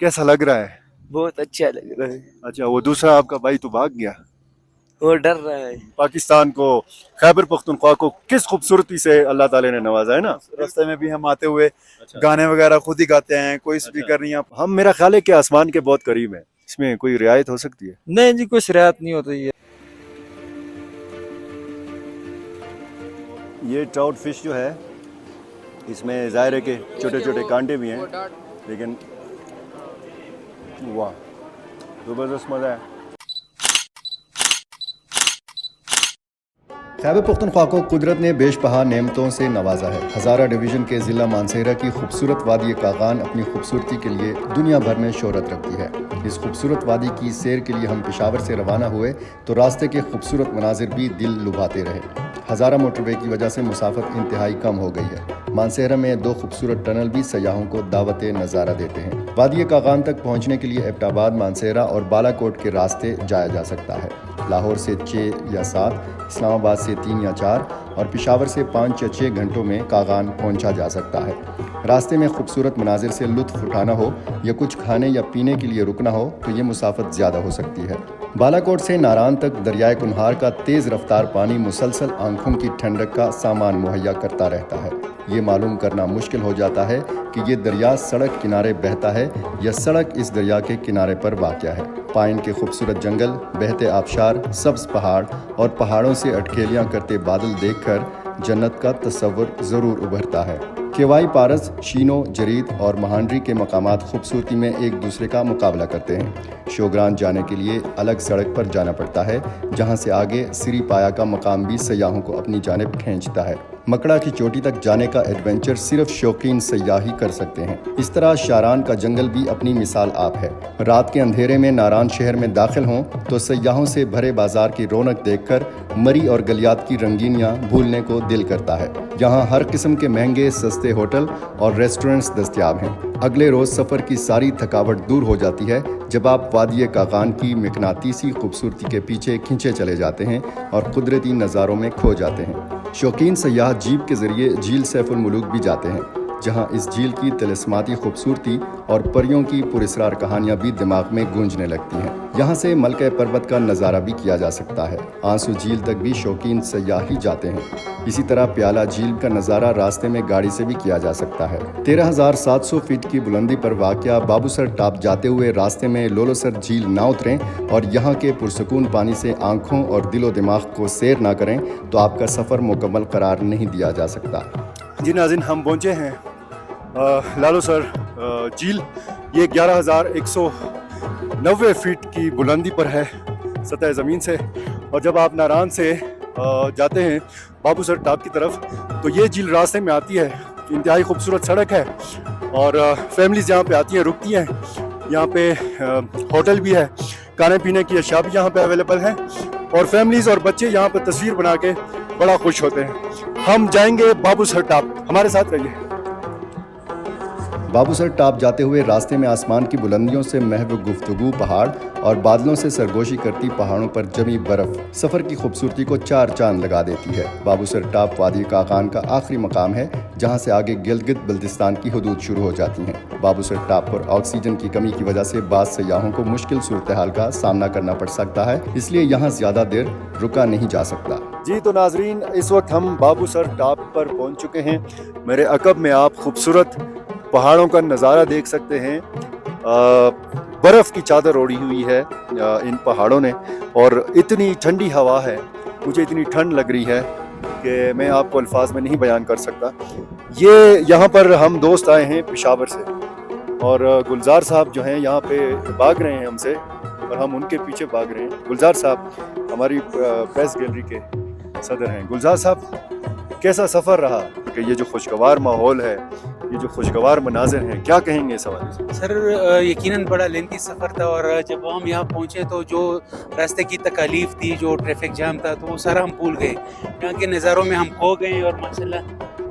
कैसा लग रहा है? बहुत अच्छा लग रहा है। अच्छा, वो दूसरा आपका भाई तो भाग गया। वो डर रहा है। पाकिस्तान को, खैबर पख्तूनख्वा को किस खूबसूरती से अल्लाह ताला ने नवाजा है ना। रास्ते में भी हम आते हुए अच्छा। गाने वगैरह खुद ही गाते हैं, कोई अच्छा। स्पीकर नहीं। आप हम, मेरा ख्याल है कि आसमान के बहुत करीब है, इसमें कोई रियायत हो सकती है? नहीं जी, कोई शरारत नहीं होती है। ये ट्राउट फिश जो है, इसमें ज़ाहिर है कि छोटे छोटे कांटे भी हैं, लेकिन वाह, ज़बरदस्त मज़ा है। खैबर पख्तूनख्वा को कुदरत ने बेशबहा नेमतों से नवाजा है। हज़ारा डिवीज़न के ज़िला मानसेरा की खूबसूरत वादी कागान अपनी खूबसूरती के लिए दुनिया भर में शोहरत रखती है। इस खूबसूरत वादी की सैर के लिए हम पेशावर से रवाना हुए तो रास्ते के खूबसूरत मनाजिर भी दिल लुभाते रहे। हज़ारा मोटरवे की वजह से मुसाफत इंतहाई कम हो गई है। मानसेरा में दो खूबसूरत टनल भी सयाहों को दावत नज़ारा देते हैं। वादी कागान तक पहुँचने के लिए एबटाबाद, मानसेरा और बालाकोट के रास्ते जाया जा सकता है। लाहौर से 6 या 7, इस्लामाबाद से 3 या 4 और पेशावर से 5 या 6 घंटों में कागान पहुंचा जा सकता है। रास्ते में खूबसूरत मनाजिर से लुत्फ उठाना हो या कुछ खाने या पीने के लिए रुकना हो तो ये मुसाफत ज़्यादा हो सकती है। बालाकोट से नारान तक दरियाए कुनहार का तेज़ रफ्तार पानी मुसलसल आंखों की ठंडक का सामान मुहैया करता रहता है। ये मालूम करना मुश्किल हो जाता है कि ये दरिया सड़क किनारे बहता है या सड़क इस दरिया के किनारे पर वाक़या है। पाइन के खूबसूरत जंगल, बहते आबशार, सब्ज़ पहाड़ और पहाड़ों से अटखेलियाँ करते बादल देखकर जन्नत का तस्वर ज़रूर उभरता है। केवाई पारस, शीनो, जरीद और महांडरी के मकामात खूबसूरती में एक दूसरे का मुकाबला करते हैं। शोग्रान जाने के लिए अलग सड़क पर जाना पड़ता है, जहां से आगे सिरी पाया का मकाम भी सयाहों को अपनी जानिब खींचता है। मकड़ा की चोटी तक जाने का एडवेंचर सिर्फ शौकीन सयाह ही कर सकते हैं। इस तरह शारान का जंगल भी अपनी मिसाल आप है। रात के अंधेरे में नारान शहर में दाखिल हों तो सयाहों से भरे बाजार की रौनक देखकर मरी और गलियात की रंगीनियां भूलने को दिल करता है। यहाँ हर किस्म के महंगे सस्ते होटल और रेस्टोरेंट्स दस्तयाब हैं। अगले रोज सफ़र की सारी थकावट दूर हो जाती है जब आप वादी कागान की मिकनातीसी खूबसूरती के पीछे खींचे चले जाते हैं और कुदरती नज़ारों में खो जाते हैं। शौकीन सयाह जीप के जरिए झील सैफुल मुलूक भी जाते हैं, जहां इस झील की तिलिस्माती खूबसूरती और परियों की पुरस्रार कहानियां भी दिमाग में गूंजने लगती हैं। यहां से मलके पर्वत का नज़ारा भी किया जा सकता है। आंसू झील तक भी शौकीन सयाह ही जाते हैं। इसी तरह प्याला झील का नज़ारा रास्ते में गाड़ी से भी किया जा सकता है। 13,700 फीट की बुलंदी पर वाक़या बाबूसर टाप जाते हुए रास्ते में लोलोसर झील ना उतरें और यहाँ के पुरसकून पानी से आँखों और दिलो दिमाग को सैर ना करें तो आपका सफ़र मुकम्मल करार नहीं दिया जा सकता। जी नाज़रीन, हम पहुँचे हैं लालोसर झील। ये 11,190 फीट की बुलंदी पर है सतह ज़मीन से, और जब आप नारान से जाते हैं बाबूसर टाप की तरफ तो ये झील रास्ते में आती है। इंतहाई खूबसूरत सड़क है और फैमिलीज़ यहाँ पे आती हैं, रुकती हैं। यहाँ पे होटल भी है, खाने पीने की अशिया भी यहाँ पे अवेलेबल हैं और फैमिलीज़ और बच्चे यहाँ पे तस्वीर बना के बड़ा खुश होते हैं। हम जाएंगे बाबूसर टाप, हमारे साथ रहिए। बाबूसर टाप जाते हुए रास्ते में आसमान की बुलंदियों से महव गुफ्तगू पहाड़ और बादलों से सरगोशी करती पहाड़ों पर जमी बर्फ सफ़र की खूबसूरती को 4 चांद लगा देती है। बाबूसर टाप वादी कागान का आखिरी मकाम है, जहां से आगे गिलगित बल्तिस्तान की हदूद शुरू हो जाती हैं। बाबूसर टाप पर ऑक्सीजन की कमी की वजह से बाज़ सयाहों को मुश्किल सूरत हाल का सामना करना पड़ सकता है, इसलिए यहाँ ज़्यादा देर रुका नहीं जा सकता। जी तो नाजरीन, इस वक्त हम बाबूसर टाप पर पहुँच चुके हैं। मेरे अकब में आप खूबसूरत पहाड़ों का नज़ारा देख सकते हैं। बर्फ़ की चादर ओढ़ी हुई है इन पहाड़ों ने और इतनी ठंडी हवा है, मुझे इतनी ठंड लग रही है कि मैं आपको अल्फाज में नहीं बयान कर सकता। ये यहाँ पर हम दोस्त आए हैं पेशावर से और गुलजार साहब जो हैं यहाँ पे भाग रहे हैं हमसे और हम उनके पीछे भाग रहे हैं। गुलजार साहब हमारी प्रेस गैलरी के सदर हैं। गुलजार साहब, कैसा सफ़र रहा? कि ये जो खुशगवार माहौल है, ये जो खुशगवार मनाजिर हैं, क्या कहेंगे इस हवाले से? सर, यकीनन बड़ा लेंथी सफ़र था और जब हम यहाँ पहुँचे तो जो रास्ते की तकालीफ थी, जो ट्रैफिक जाम था, तो वो सारा हम भूल गए। यहाँ के नज़ारों में हम खो गए और माशाल्लाह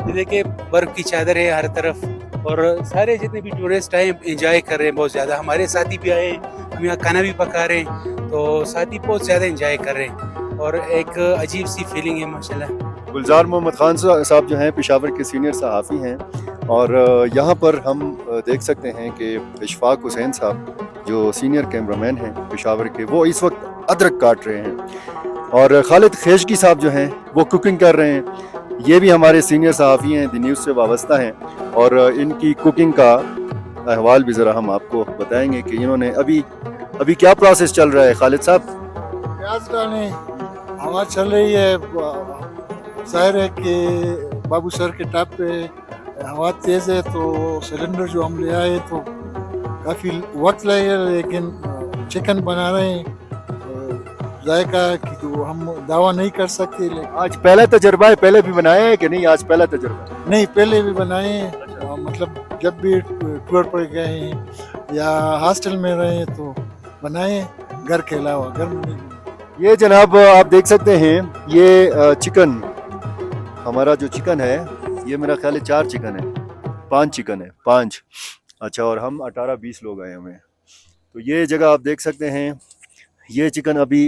ये देखिए बर्फ़ की चादर है हर तरफ और सारे जितने भी टूरिस्ट आए एंजॉय कर रहे हैं बहुत ज़्यादा। हमारे साथी भी आए, हम यहाँ खाना भी पका रहे हैं, तो साथी बहुत ज़्यादा एंजॉय कर रहे हैं और एक अजीब सी फीलिंग है माशाल्लाह। गुलजार मोहम्मद खान साहब जो हैं पेशावर के सीनियर सहाफ़ी हैं, और यहाँ पर हम देख सकते हैं कि इशफाक हुसैन साहब जो सीनियर कैमरामैन हैं पेशावर के, वो इस वक्त अदरक काट रहे हैं और खालिद खेशगी साहब जो हैं वो कुकिंग कर रहे हैं। ये भी हमारे सीनियर सहाफ़ी हैं, दी न्यूज़ से वाबस्ता हैं और इनकी कुकिंग का अहवाल भी ज़रा हम आपको बताएंगे कि इन्होंने अभी क्या प्रोसेस चल रहा है खालिद साहब। प्याज डालें, हवा चल रही है, जाहिर है कि बाबू सर के टॉप पे हवा तेज़ है तो सिलेंडर जो हम ले आए तो काफ़ी वक्त लगेगा, लेकिन चिकन बना रहे हैं। जायका की तो हम दावा नहीं कर सकते, लेकिन आज पहला तजर्बा है, पहले भी बनाया है कि नहीं? आज पहला तजर्बा नहीं, पहले भी बनाए हैं। मतलब जब भी टूर पर गए हैं या हॉस्टल में रहे हैं तो बनाए, घर के अलावा घर में नहीं बनाए। ये जनाब आप देख सकते हैं, ये चिकन, हमारा जो चिकन है ये मेरा ख्याल है 4 चिकन है, 5 चिकन है, 5। अच्छा, और हम 18-20 लोग आए हुए हैं। तो ये जगह आप देख सकते हैं, ये चिकन अभी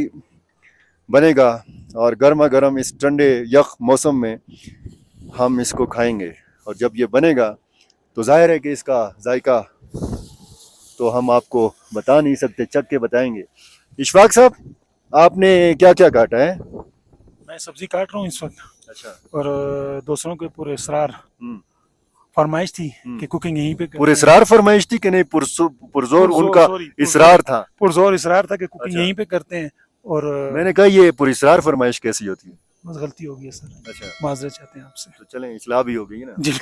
बनेगा और गर्मा गर्म इस ठंडे यख मौसम में हम इसको खाएंगे। और जब ये बनेगा तो जाहिर है कि इसका जायका तो हम आपको बता नहीं सकते, चख के बताएंगे। इशफाक साहब, आपने क्या क्या काटा है? मैं सब्जी काट रहा हूँ इस वक्त, अच्छा, और दोस्तों के पूरे इसरार फरमाइश थी कि कुकिंग यहीं पे पूरे इसरार फरमाइश थी कि नहीं? पुरजोर उनका इसरार था, पुरजोर इसरार था कि कुकिंग अच्छा। यहीं पे करते हैं। और मैंने कहा ये पूरी इसरार फरमाइश कैसी होती है? बस गलती हो गई है सर, अच्छा, माजरत चाहते हैं आपसे। तो चलें, इस्लाह भी हो गई ना। जी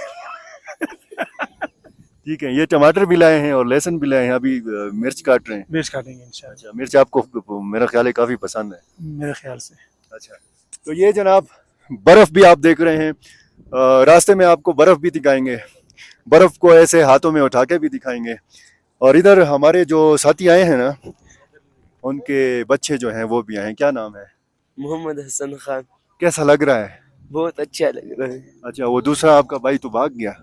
ठीक है, ये टमाटर भी लाए हैं और लहसुन भी लाए हैं, अभी मिर्च काट रहे हैं। मिर्च काटेंगे इंशाल्लाह। अच्छा, मिर्च आपको मेरा ख्याल है काफ़ी पसंद है। मेरे ख्याल से। अच्छा, तो ये जनाब बर्फ़ भी आप देख रहे हैं, रास्ते में आपको बर्फ़ भी दिखाएंगे, बर्फ़ को ऐसे हाथों में उठा के भी दिखाएंगे। और इधर हमारे जो साथी आए हैं ना, उनके बच्चे जो हैं वो भी आए हैं। क्या नाम है? मोहम्मद हसन खान। कैसा लग रहा है? बहुत अच्छा लग रहा है। अच्छा, वो दूसरा आपका भाई तो भाग गया।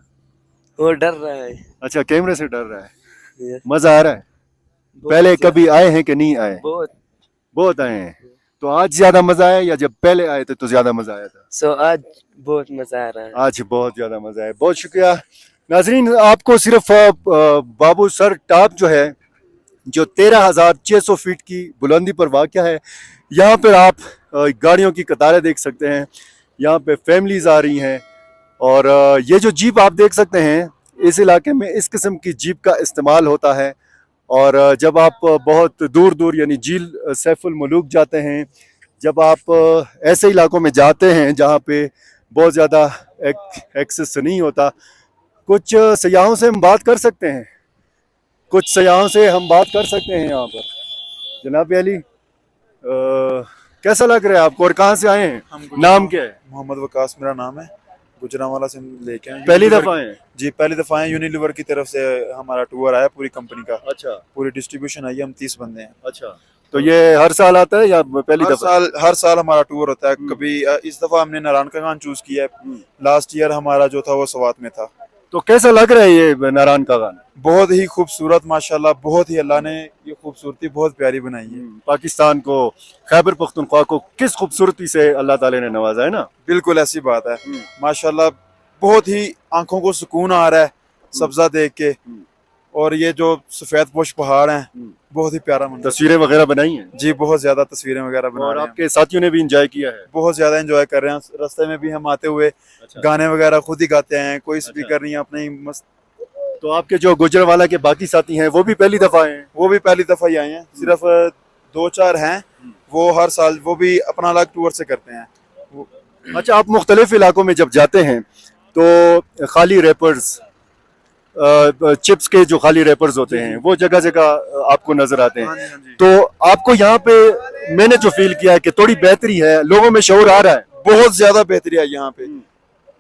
वो डर रहा है। अच्छा, कैमरे से डर रहा है। ये मज़ा आ रहा है? बहुत पहले ज्यादा- कभी आए हैं कि नहीं आए? बहुत। बहुत आए हैं। तो आज ज़्यादा मज़ा आया या जब पहले आए थे तो ज़्यादा मज़ा आया था? सो आज बहुत मजा आ रहा है। आज बहुत ज़्यादा मज़ा आया। बहुत शुक्रिया नाजरीन। आपको सिर्फ बाबू सर टॉप जो है, जो 13,600 फीट की बुलंदी पर वाक़या है, यहाँ पर आप गाड़ियों की कतारें देख सकते हैं। यहाँ पे फैमिलीज आ रही हैं और ये जो जीप आप देख सकते हैं, इस इलाके में इस किस्म की जीप का इस्तेमाल होता है। और जब आप बहुत दूर दूर यानी झील सैफुल मुलूक जाते हैं, जब आप ऐसे इलाकों में जाते हैं जहाँ पे बहुत ज़्यादा एक्सेस नहीं होता, कुछ सयाहों से हम बात कर सकते हैं, कुछ सयाहों से हम बात कर सकते हैं यहाँ पर। जनाब अली, कैसा लग रहा है आपको और कहाँ से आए हैं? नाम क्या है? मोहम्मद वकास मेरा नाम है, गुजरांवाला से हम लेके आए। पहली यूनिलीवर- दफ़ा आए हैं? जी, पहली दफ़ा आए। यूनिलीवर की तरफ से हमारा टूर आया, पूरी कंपनी का, अच्छा पूरी डिस्ट्रीब्यूशन आई है। हम 30 बंदे हैं। अच्छा, तो ये हर साल आता है या पहली दफ़ा? हर साल हमारा टूर होता है। कभी इस दफ़ा हमने नारायण का गान चूज किया है। लास्ट ईयर हमारा जो था वो सवात में था। तो कैसा लग रहा है ये नारायण का गाना? बहुत ही खूबसूरत, माशाल्लाह, बहुत ही अल्लाह ने ये खूबसूरती बहुत प्यारी बनाई है। पाकिस्तान को, खैबर पख्तूनख्वा को किस खूबसूरती से अल्लाह ताला ने नवाजा है ना। बिल्कुल ऐसी बात है। माशाल्लाह, बहुत ही आंखों को सुकून आ रहा है सब्जा देख के। और ये जो सफेद पोश पहाड़ हैं, बहुत ही प्यारा मंजर। तस्वीरें वगैरह बनाई हैं? जी, बहुत ज्यादा तस्वीरें वगैरह बना और रहे हैं। आपके साथियों ने भी इंजॉय किया है? बहुत ज्यादा एंजॉय कर रहे हैं। रास्ते में भी हम आते हुए गाने वगैरह खुद ही गाते हैं, कोई स्पीकर नहीं है, अपने ही मस्त। तो आपके जो गुजरांवाला के बाकी साथी हैं वो भी पहली दफ़ा आए हैं? वो भी पहली दफा ही आए हैं। सिर्फ 2-4 हैं, वो हर साल वो भी अपना अलग टूर से करते हैं। अच्छा, आप मुख्तलिफ इलाकों में जब जाते हैं तो खाली रैपर्स, चिप्स के जो खाली रैपर्स होते हैं वो जगह जगह आपको नजर आते हैं। तो आपको यहाँ पे मैंने जो फील किया है कि थोड़ी बेहतरी है, लोगों में शऊर आ रहा है। बहुत ज्यादा बेहतरी है यहाँ पे।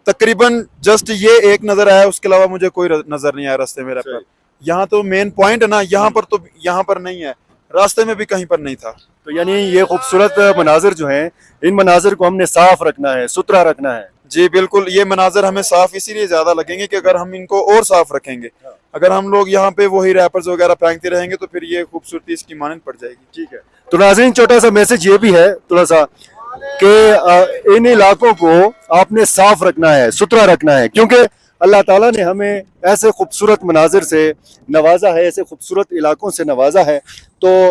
तकरीबन जस्ट ये एक नजर आया, उसके अलावा मुझे कोई नजर नहीं आया रास्ते में रैपर। यहाँ तो मेन पॉइंट है ना, यहाँ पर तो यहाँ पर नहीं है, रास्ते में भी कहीं पर नहीं था। तो यानी ये खूबसूरत मनाजिर जो हैं, इन मनाजिर को हमने साफ रखना है, सुथरा रखना है। जी बिल्कुल, ये मनाजर हमें साफ इसीलिए ज्यादा लगेंगे कि अगर हम इनको और साफ रखेंगे, अगर हम लोग यहाँ पे वही रैपर्स वगैरह फेंकते रहेंगे तो फिर ये खूबसूरती इसकी मानंद पड़ जाएगी। ठीक है, तो नाज़रीन छोटा सा मैसेज ये भी है थोड़ा सा कि इन इलाकों को आपने साफ रखना है, सुथरा रखना है, क्योंकि अल्लाह ताला ने हमें ऐसे खूबसूरत मनाजिर से नवाजा है, ऐसे खूबसूरत इलाकों से नवाजा है, तो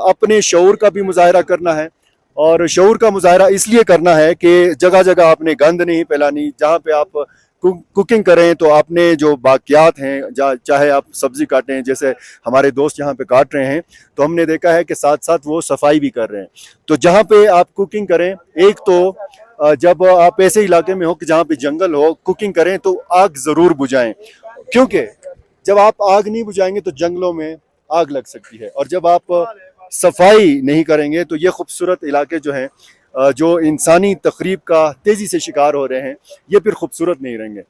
अपने शऊर का भी मुजाहरा करना है। और शऊर का मुजाहरा इसलिए करना है कि जगह जगह आपने गंद नहीं फैलानी। जहाँ पे आप कुकिंग करें तो आपने जो बाकियात हैं, चाहे आप सब्जी काटें, जैसे हमारे दोस्त यहाँ पे काट रहे हैं, तो हमने देखा है कि साथ साथ वो सफाई भी कर रहे हैं। तो जहाँ पे आप कुकिंग करें, एक तो जब आप ऐसे इलाके में हो कि जहाँ पे जंगल हो, कुकिंग करें तो आग ज़रूर बुझाएं, क्योंकि जब आप आग नहीं बुझाएंगे तो जंगलों में आग लग सकती है। और जब आप सफाई नहीं करेंगे तो ये खूबसूरत इलाके जो हैं, जो इंसानी तकरीब का तेज़ी से शिकार हो रहे हैं, ये फिर खूबसूरत नहीं रहेंगे।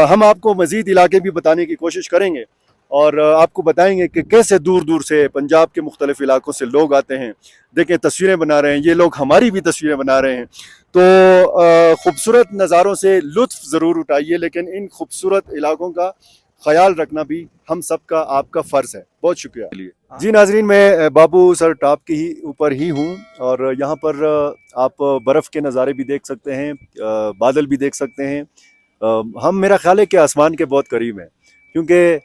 हम आपको मज़ीद इलाके भी बताने की कोशिश करेंगे और आपको बताएंगे कि कैसे दूर दूर से पंजाब के मुख्तलिफ इलाकों से लोग आते हैं। देखें, तस्वीरें बना रहे हैं ये लोग, हमारी भी तस्वीरें बना रहे हैं। तो खूबसूरत नज़ारों से लुत्फ़ ज़रूर उठाइए, लेकिन इन खूबसूरत इलाकों का ख्याल रखना भी हम सबका, आपका फ़र्ज़ है। बहुत शुक्रिया। जी नाजरीन, मैं बाबू सर टॉप के ही ऊपर ही हूँ और यहाँ पर आप बर्फ़ के नज़ारे भी देख सकते हैं, बादल भी देख सकते हैं। हम, मेरा ख्याल है कि आसमान के बहुत करीब हैं, क्योंकि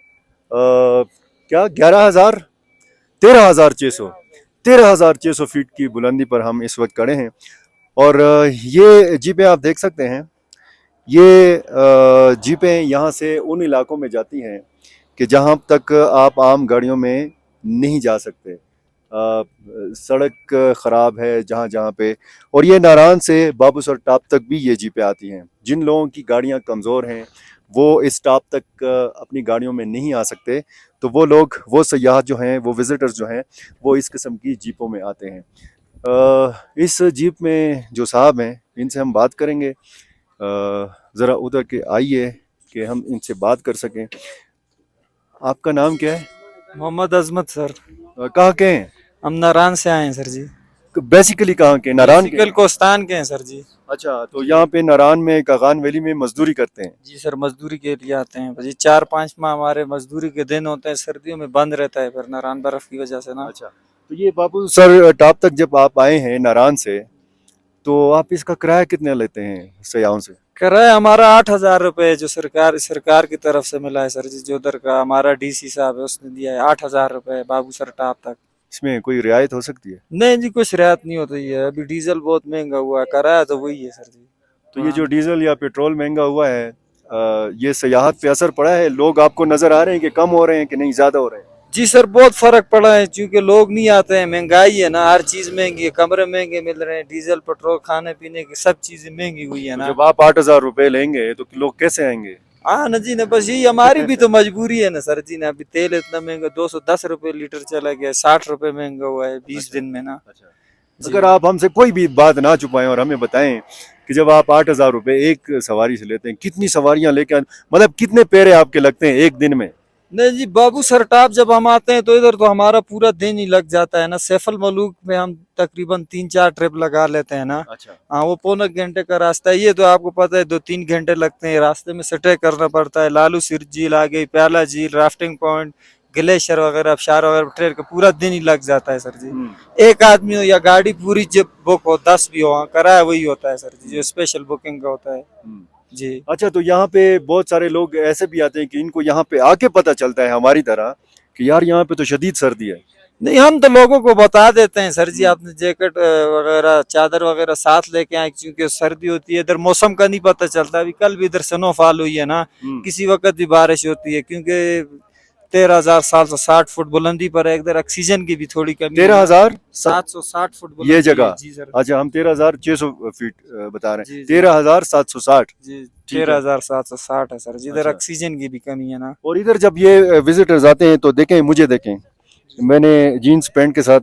क्या 13,600 फीट की बुलंदी पर हम इस वक्त खड़े हैं। और ये जीपें आप देख सकते हैं, ये जीपें यहाँ से उन इलाकों में जाती हैं कि जहाँ तक आप आम गाड़ियों में नहीं जा सकते। सड़क ख़राब है जहाँ जहाँ पे। और ये नारान से बाबू सर टॉप तक भी ये जीपें आती हैं। जिन लोगों की गाड़ियाँ कमज़ोर हैं वो इस टॉप तक अपनी गाड़ियों में नहीं आ सकते, तो वो लोग, वो सयाह जो हैं, वो विज़िटर्स जो हैं, वो इस किस्म की जीपों में आते हैं। इस जीप में जो साहब हैं, इनसे हम बात करेंगे। ज़रा उधर के आइए कि हम इनसे बात कर सकें। आपका नाम क्या है? मोहम्मद अजमत सर। कहाँ के हैं? हम नारायण से आए हैं सर जी। बेसिकली कहाँ के? नारायण के? बेसिकल कोस्तान के हैं सर जी। अच्छा, तो यहाँ पे नारायण में, कागान वैली में मजदूरी करते हैं? जी सर, मजदूरी के लिए आते हैं जी। 4-5 माह हमारे मजदूरी के दिन होते हैं, सर्दियों में बंद रहता है फिर नारायण बर्फ की वजह से ना। अच्छा, तो ये बाबू सर टॉप तक जब आप आए हैं नारायण से, तो आप इसका किराया कितना लेते हैं सयाहों से? किराया हमारा 8,000 रुपये जो सरकार की तरफ से मिला है सर जी। जो उधर का हमारा डीसी साहब है उसने दिया है 8,000 रुपये बाबू सर टॉप तक। इसमें कोई रियायत हो सकती है? नहीं जी, कुछ रियायत नहीं होती है। अभी डीजल बहुत महंगा हुआ है, किराया तो वही है सर जी। तो ये जो डीजल या पेट्रोल महंगा हुआ है, ये सयाहत पे असर पड़ा है? लोग आपको नजर आ रहे हैं कि कम हो रहे हैं कि नहीं ज्यादा हो रहे हैं? जी सर, बहुत फर्क पड़ा है, क्योंकि लोग नहीं आते हैं। महंगाई है ना, हर चीज महंगी है, कमरे महंगे मिल रहे हैं, डीजल पेट्रोल खाने पीने की सब चीजें महंगी हुई है तो ना। जब आप 8,000 रुपए लेंगे तो लोग कैसे आएंगे? हाँ ना जी ना, बस यही हमारी भी तो मजबूरी है ना सर जी ना। अभी तेल इतना महंगा, 210 रुपए लीटर चला गया, 60 रुपए महंगा हुआ है 20 दिन में ना। जी। अगर आप हमसे कोई भी बात ना छुपाएं और हमें बताएं कि जब आप 8,000 रुपए एक सवारी से लेते हैं, कितनी सवारियां लेकर, मतलब कितने पेरे आपके लगते हैं एक दिन में? नहीं जी, बाबू सर टॉप जब हम आते हैं तो इधर तो हमारा पूरा दिन ही लग जाता है ना। सैफल मलूक में हम तकरीबन 3-4 ट्रिप लगा लेते हैं ना। अच्छा। हाँ, वो पौने घंटे का रास्ता है, ये तो आपको पता है 2-3 घंटे लगते हैं। रास्ते में स्टे करना पड़ता है, लालू सिर झील आ गई, प्याला झील, राफ्टिंग पॉइंट, ग्लेशियर वगैरह, अबशार वगैरह, ट्रेन का पूरा दिन ही लग जाता है सर जी। एक आदमी हो या गाड़ी पूरी जब बुक हो, 10 भी हो, किराया वही होता है सर जी जो स्पेशल बुकिंग का होता है जी। अच्छा, तो यहाँ पे बहुत सारे लोग ऐसे भी आते हैं कि इनको यहाँ पे आके पता चलता है हमारी तरह कि यार यहाँ पे तो शदीद सर्दी है। नहीं, हम तो लोगों को बता देते हैं सर जी, आपने जैकेट वगैरह, चादर वगैरह साथ लेके आए, क्योंकि सर्दी होती है। इधर मौसम का नहीं पता चलता। अभी कल भी इधर स्नोफॉल हुई है ना, किसी वक्त भी बारिश होती है, क्योंकि 13,760 फुट बुलंदी पर है। इधर ऑक्सीजन की भी थोड़ी कमी। 13,760 फुट बुलंदी ये जगह? जी सर। अच्छा, हम 13,600 फीट बता रहे जी, हैं। जी। 13,760 जी, 13,760 है सर जी। इधर अच्छा। ऑक्सीजन की भी कमी है ना। और इधर जब ये विजिटर्स आते हैं तो देखें, मुझे देखें, मैंने जीन्स पैंट के साथ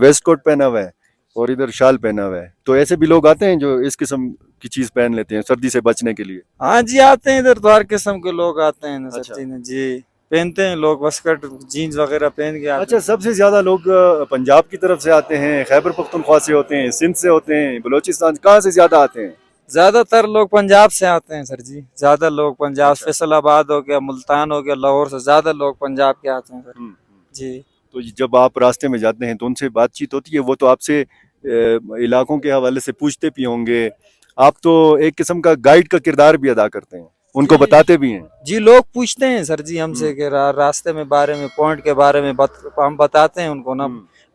वेस्ट कोट पहना हुआ है और इधर शाल पहना हुआ है। तो ऐसे भी लोग आते हैं जो इस किस्म की चीज पहन लेते हैं सर्दी से बचने के लिए? हाँ जी, आते हैं इधर तो हर किस्म के लोग आते हैं ना सर अच्छा। जी ने जी। पहनते हैं लोग वस्कट जीन्स वगैरह पहन के आते अच्छा, सबसे ज्यादा लोग पंजाब की तरफ से आते हैं, खैबर पख्तूनख्वा से होते हैं, सिंध से होते हैं, बलोचिस्तान, कहाँ से ज्यादा आते हैं? ज्यादातर लोग पंजाब से आते हैं सर जी। ज्यादा लोग पंजाब, अच्छा। फैसलाबाद हो गया, मुल्तान हो गया, लाहौर से ज्यादा लोग पंजाब के आते हैं सर जी। तो जब आप रास्ते में जाते हैं तो उनसे बातचीत होती है? वो तो आपसे इलाकों के हवाले से पूछते भी होंगे। आप तो एक किस्म का गाइड का किरदार भी अदा करते हैं। उनको बताते भी हैं? जी लोग पूछते हैं सर जी हमसे कि रास्ते में बारे में पॉइंट के बारे में हम बताते हैं उनको ना,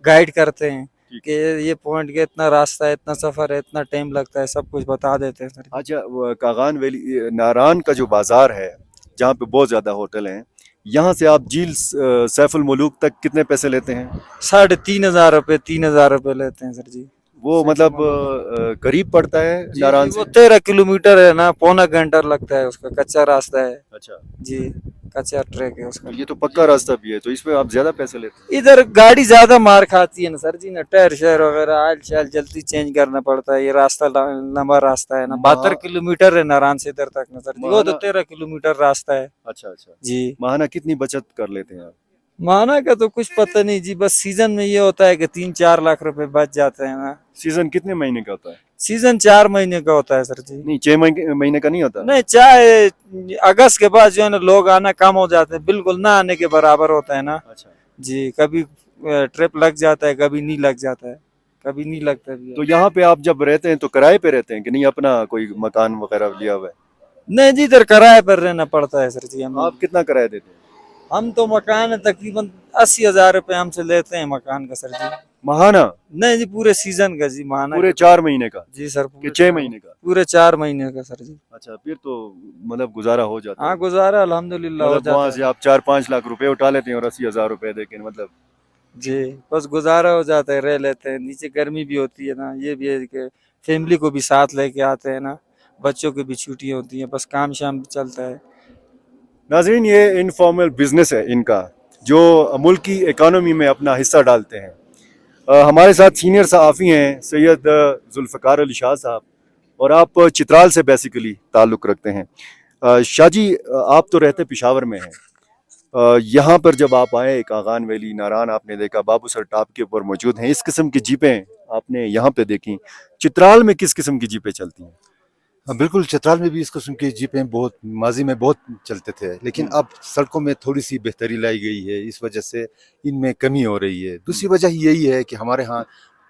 गाइड करते हैं कि ये पॉइंट के इतना रास्ता है, इतना सफर है, इतना टाइम लगता है, सब कुछ बता देते हैं सर। अच्छा, कागान वैली नारान का जो बाजार है जहाँ पे बहुत ज्यादा होटल हैं, यहाँ से आप झील सैफुल मुलूक तक कितने पैसे लेते हैं? 3,500 रुपये 3,000 रुपये लेते हैं सर जी। वो मतलब करीब पड़ता है नारान वो से? 13 किलोमीटर है ना, पौना घंटा लगता है उसका, कच्चा रास्ता है अच्छा, जी, कच्चा ट्रैक है उसका। ये तो पक्का रास्ता भी है, तो इसमें आप ज्यादा पैसे लेते हैं? इधर गाड़ी ज्यादा मार खाती है ना सर जी, ना टायर शायर वगैरह आयल शायल जल्दी चेंज करना पड़ता है। ये रास्ता लंबा रास्ता है ना, 72 किलोमीटर है नारायण से इधर तक ना सर जी, वो तो 13 किलोमीटर रास्ता है अच्छा अच्छा जी। माहाना कितनी बचत कर लेते हैं आप? माना का तो कुछ पता नहीं जी, बस सीजन में ये होता है कि 3-4 लाख रुपए बच जाते हैं ना। सीजन कितने महीने का होता है? सीजन 4 महीने का होता है सर जी। नहीं, 6 महीने का नहीं होता? नहीं, चाहे अगस्त के बाद जो है ना लोग आना कम हो जाते हैं, बिल्कुल ना आने के बराबर होता है ना अच्छा, जी। कभी ट्रिप लग जाता है, कभी नहीं लग जाता है, कभी नहीं लगता भी है। तो यहाँ पे आप जब रहते हैं तो किराए पे रहते हैं कि नहीं, अपना कोई मकान वगैरह लिया हुआ है? नहीं जी, इधर किराए पर रहना पड़ता है सर जी हमें। आप कितना किराया देते हैं? हम तो मकान है तकरीबन 80,000 रुपए हमसे लेते हैं मकान का सर जी। महाना? नहीं जी, पूरे सीजन का जी, माना पूरे 4 महीने का जी सर, कि 6 महीने का? पूरे 4 महीने का सर जी। अच्छा, फिर तो मतलब गुजारा हो जाता है। हाँ, गुजारा अल्हम्दुलिल्लाह हो मतलब जाता वहाँ है से आप 4-5 लाख रुपए उठा लेते हैं और 80,000 रुपए देके मतलब। जी, बस गुजारा हो जाता है, रह लेते हैं। नीचे गर्मी भी होती है ना, ये भी है कि फैमिली को भी साथ लेके आते हैं ना, बच्चों की भी छुट्टियां होती हैं, बस काम शाम चलता है। नाज़रीन, ये इनफॉर्मल बिजनेस है इनका, जो मुल्क की इकानमी में अपना हिस्सा डालते हैं। हमारे साथ सीनियर सहाफ़ी हैं सैयद जुल्फ़िकार अली शाह साहब, और आप चित्राल से बेसिकली ताल्लुक़ रखते हैं। शाह जी, आप तो रहते पेशावर में हैं, यहाँ पर जब आप आए कागान वैली नारान, आपने देखा बाबू सर टॉप के ऊपर मौजूद हैं, इस किस्म की जीपें आपने यहाँ पे देखी। चित्राल में किस किस्म की जीपें चलती हैं? हाँ, बिल्कुल, चित्राल में भी इस किस्म की जीपें बहुत माजी में बहुत चलते थे, लेकिन अब सड़कों में थोड़ी सी बेहतरी लाई गई है, इस वजह से इनमें कमी हो रही है। दूसरी वजह यही है कि हमारे यहाँ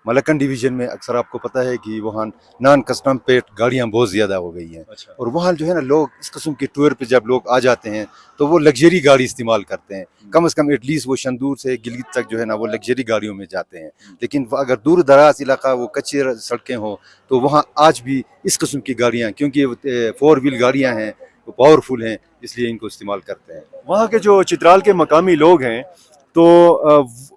मलक्कन डिवीज़न में अक्सर आपको पता है कि वहाँ नॉन कस्टम पेट गाड़ियाँ बहुत ज़्यादा हो गई हैं। अच्छा। और वहाँ जो है ना, लोग इस किस्म के टूर पे जब लोग आ जाते हैं तो वो लग्जरी गाड़ी इस्तेमाल करते हैं। कम से कम एटलीस्ट वो शंदूर से गिलगित तक जो है ना वो लग्जरी गाड़ियों में जाते हैं। लेकिन अगर दूर दराज इलाका वो कच्ची सड़कें हों तो वहाँ आज भी इस किस्म की गाड़ियाँ, क्योंकि 4 व्हील गाड़ियाँ हैं, वो पावरफुल हैं, इसलिए इनको इस्तेमाल करते हैं। वहाँ के जो चित्राल के मकामी लोग हैं, तो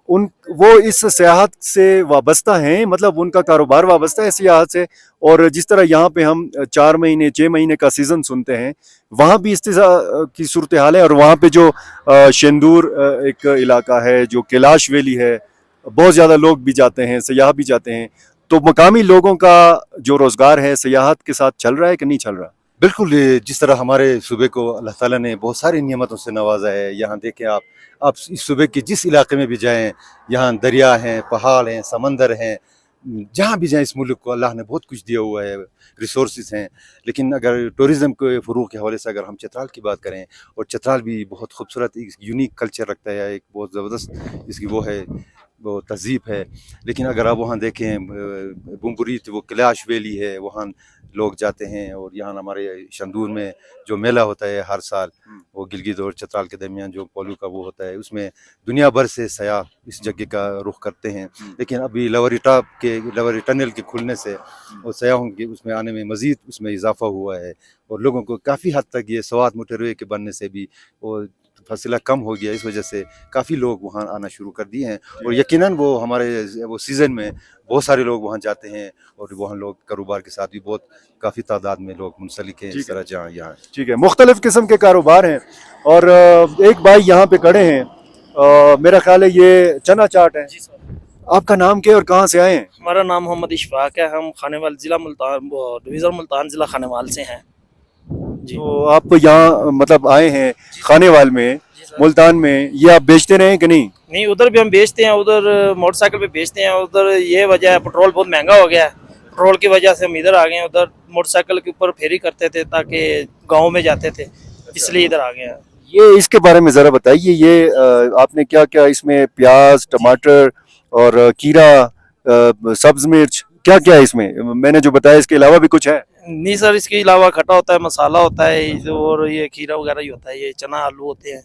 वो इस सियाहत से वाबस्ता हैं, मतलब उनका कारोबार वाबस्ता है सियाहत से। और जिस तरह यहाँ पे हम 4 महीने 6 महीने का सीज़न सुनते हैं, वहाँ भी इस तरह की सूरत हाल है। और वहाँ पे जो शेंदूर एक इलाका है, जो कैलाश वैली है, बहुत ज़्यादा लोग भी जाते हैं, सयाह भी जाते हैं। तो मकामी लोगों का जो रोज़गार है सियाहत के साथ चल रहा है कि नहीं चल रहा? बिल्कुल, जिस तरह हमारे सूबे को अल्लाह ताला ने बहुत सारी नियमतों से नवाजा है। यहाँ देखें आप इस सूबे के जिस इलाके में भी जाएं, यहाँ दरिया हैं, पहाड़ हैं, समंदर हैं, जहाँ भी जाएं इस मुल्क को अल्लाह ने बहुत कुछ दिया हुआ है, रिसोर्सेज हैं। लेकिन अगर टूरिज़्म के फ़रोग़ के हवाले से अगर हम चित्राल की बात करें, और चित्राल भी बहुत खूबसूरत एक यूनिक कल्चर रखता है, एक बहुत ज़बरदस्त इसकी वो है, वो तहज़ीब है। लेकिन अगर आप वहाँ देखें बुम्बुरी, तो वो कैलाश वैली है, वहाँ लोग जाते हैं। और यहाँ हमारे शंदूर में जो मेला होता है हर साल, वो गिलगित और चित्राल के दरमियान जो पोलो का वो होता है, उसमें दुनिया भर से सयाह इस जगह का रुख करते हैं। लेकिन अभी लवरी टनल के खुलने से और सयाहों के उसमें आने में मज़ीद उसमें इजाफा हुआ है। और लोगों को काफ़ी हद तक ये सवात मोटरवे के बनने से भी वो फासला कम हो गया, इस वजह से काफ़ी लोग वहाँ आना शुरू कर दिए हैं। और यकीनन वो हमारे वो सीज़न में बहुत सारे लोग वहाँ जाते हैं, और वहाँ लोग कारोबार के साथ भी बहुत काफ़ी तादाद में लोग मुंसलिक हैं इस तरह जहाँ यहाँ। ठीक है, मुख्तलिफ किस्म के कारोबार हैं। और एक भाई यहाँ पे खड़े हैं, मेरा ख्याल है ये चना चाट है। आपका नाम क्या और कहाँ से आए हैं? हमारा नाम मोहम्मद इशफाक है, हम खानेवाल जिला मुल्तान डिवीज़न मुल्तान जिला खानेवाल से हैं जी। तो आप यहाँ मतलब आए हैं खानेवाल में, मुल्तान में, ये आप बेचते रहे कि नहीं? नहीं, उधर भी हम बेचते हैं, उधर मोटरसाइकिल पे बेचते हैं। उधर ये वजह है, पेट्रोल बहुत महंगा हो गया है, पेट्रोल की वजह से हम इधर आ गए हैं। उधर मोटरसाइकिल के ऊपर फेरी करते थे ताकि गाँव में जाते थे, इसलिए इधर आ गए हैं। ये इसके बारे में ज़रा बताइए, ये आपने क्या क्या इसमें प्याज, टमाटर और खीरा, सब्ज मिर्च, क्या क्या है इसमें? मैंने जो बताया इसके अलावा भी कुछ है? नहीं सर, इसके अलावा खट्टा होता है, मसाला होता है और ये खीरा वगैरह ही होता है, ये चना आलू होते हैं।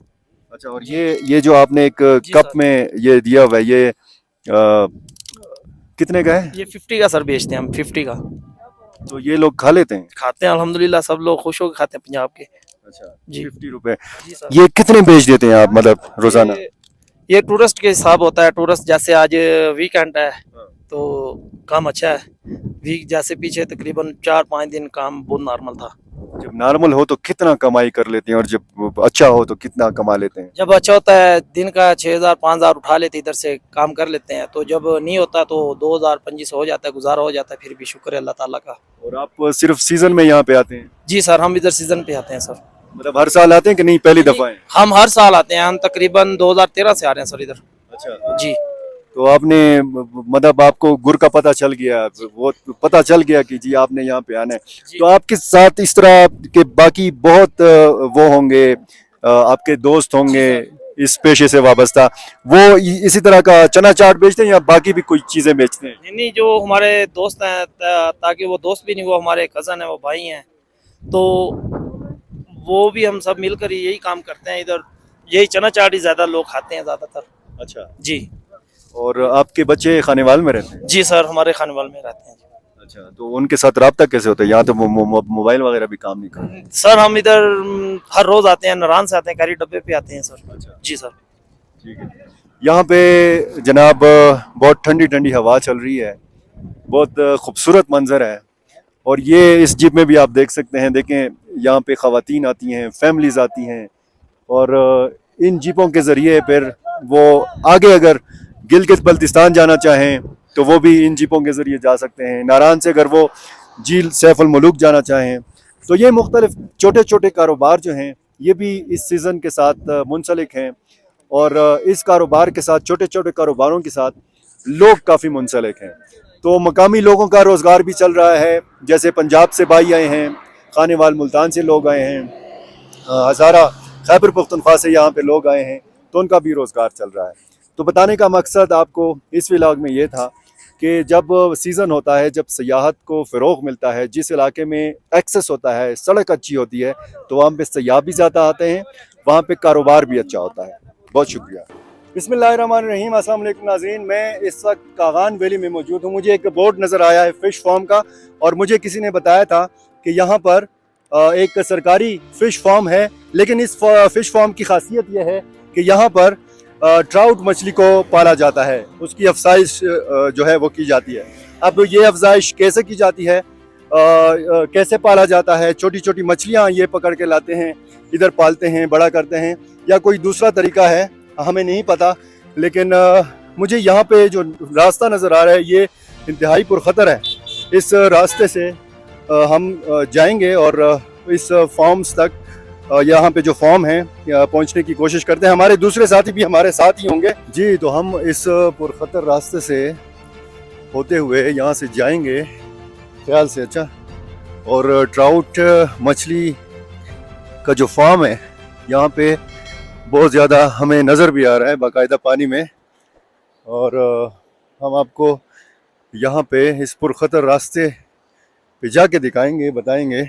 अच्छा, और ये जो आपने एक जी कप सर। में ये दिया हुआ है, ये कितने का है? ये 50 का सर बेचते हैं हम, 50 का तो ये लोग खा लेते हैं? खाते हैं अल्हम्दुलिल्लाह, सब लोग खुश होकर खाते हैं पंजाब के। अच्छा, जी 50 रुपए। जी सर। ये कितने बेच देते हैं आप, मतलब रोजाना? ये टूरिस्ट के हिसाब होता है, टूरिस्ट जैसे आज वीकेंड है तो काम अच्छा है, वीक जैसे पीछे तकरीबन 4-5 दिन काम बहुत नॉर्मल था। जब नॉर्मल हो तो कितना कमाई कर लेते हैं, और जब अच्छा हो तो कितना कमा लेते हैं? जब अच्छा होता है दिन का 6,000-5,000 उठा लेते, इधर से काम कर लेते हैं, तो जब नहीं होता तो 2,000-2,500 हो जाता है, गुजारा हो जाता है, फिर भी शुक्र है अल्लाह ताला का। और आप सिर्फ सीजन में यहाँ पे आते हैं? जी सर, हम इधर सीजन पे आते हैं सर। मतलब हर साल आते हैं कि नहीं, पहली दफा है? हम हर साल आते हैं, हम तकरीबन 2013 से आ रहे हैं सर इधर। अच्छा, जी तो आपने मतलब आपको गुर का पता चल गया, वो पता चल गया कि जी आपने यहाँ पे आना है, जी। तो आपके साथ इस तरह के बाकी बहुत वो होंगे, आपके दोस्त होंगे इस पेशे से वाबस्ता, वो इसी तरह का चना चाट बेचते हैं या बाकी भी कोई चीजें बेचते हैं? नहीं, जो हमारे दोस्त हैं, ताकि वो दोस्त भी नहीं, वो हमारे कज़न है, वो भाई हैं, तो वो भी हम सब मिलकर ही यही काम करते हैं इधर। यही चना चाट ही ज़्यादा लोग खाते हैं ज़्यादातर। अच्छा, जी और आपके बच्चे खानेवाल में रहते हैं? जी सर, हमारे खानेवाल में रहते हैं। अच्छा, तो उनके साथ राब्ता कैसे होता है? यहाँ तो मोबाइल वगैरह भी काम नहीं करते। सर हम इधर हर रोज़ आते हैं, नारायण से आते हैं, कैरी डब्बे पे आते हैं सर। अच्छा, जी सर। ठीक है। यहाँ पे जनाब बहुत ठंडी ठंडी हवा चल रही है, बहुत खूबसूरत मंजर है, और ये इस जीप में भी आप देख सकते हैं। देखें, यहाँ पे ख़वातीन आती हैं, फैमिलीज आती हैं, और इन जीपों के ज़रिए फिर वो आगे अगर गिलगित बल्तिस्तान जाना चाहें तो वो भी इन जीपों के ज़रिए जा सकते हैं। नारायण से अगर वो झील सैफुल मुलूक जाना चाहें, तो ये मुख्तलिफ छोटे छोटे कारोबार जो हैं ये भी इस सीज़न के साथ मुंसलिक हैं, और इस कारोबार के साथ, छोटे छोटे कारोबारों के साथ लोग काफ़ी मुंसलिक हैं। तो मकामी लोगों का रोज़गार भी चल रहा है, जैसे पंजाब से भाई आए हैं, खानेवाल मुल्तान से लोग आए हैं, हज़ारा खैबर पख्तूनख्वा से यहाँ पे लोग आए हैं, तो उनका भी रोज़गार चल रहा है। तो बताने का मकसद आपको इस व्लॉग में ये था कि जब सीज़न होता है, जब सयाहत को फ़रोग़ मिलता है, जिस इलाके में एक्सेस होता है, सड़क अच्छी होती है, तो वहाँ पे सयाह भी ज़्यादा आते हैं, वहाँ पे कारोबार भी अच्छा होता है। बहुत शुक्रिया। बिस्मिल्लाहिर्रहमानिर्रहीम, अस्सलाम वालेकुम नाज़रीन, मैं इस वक्त कागान वैली में मौजूद हूँ। मुझे एक बोर्ड नज़र आया है फ़िश फार्म का, और मुझे किसी ने बताया था कि यहाँ पर एक सरकारी फ़िश फार्म है, लेकिन इस फ़िश फार्म की खासियत यह है कि यहाँ पर ट्राउट मछली को पाला जाता है, उसकी अफजाइश जो है वो की जाती है। अब ये अफजाइश कैसे की जाती है, कैसे पाला जाता है, छोटी छोटी मछलियाँ ये पकड़ के लाते हैं, इधर पालते हैं, बड़ा करते हैं, या कोई दूसरा तरीका है, हमें नहीं पता। लेकिन मुझे यहाँ पे जो रास्ता नज़र आ रहा है ये इंतहाई पुरखतर है। इस रास्ते से हम जाएंगे और इस फार्म्स तक, यहाँ पे जो फार्म है पहुँचने की कोशिश करते हैं। हमारे दूसरे साथी भी हमारे साथ ही होंगे जी। तो हम इस पुरखतर रास्ते से होते हुए यहाँ से जाएंगे ख्याल से। अच्छा, और ट्राउट मछली का जो फार्म है यहाँ पे बहुत ज़्यादा हमें नज़र भी आ रहा है बाकायदा पानी में, और हम आपको यहाँ पे इस पुरखतर रास्ते पे जाके दिखाएंगे, बताएंगे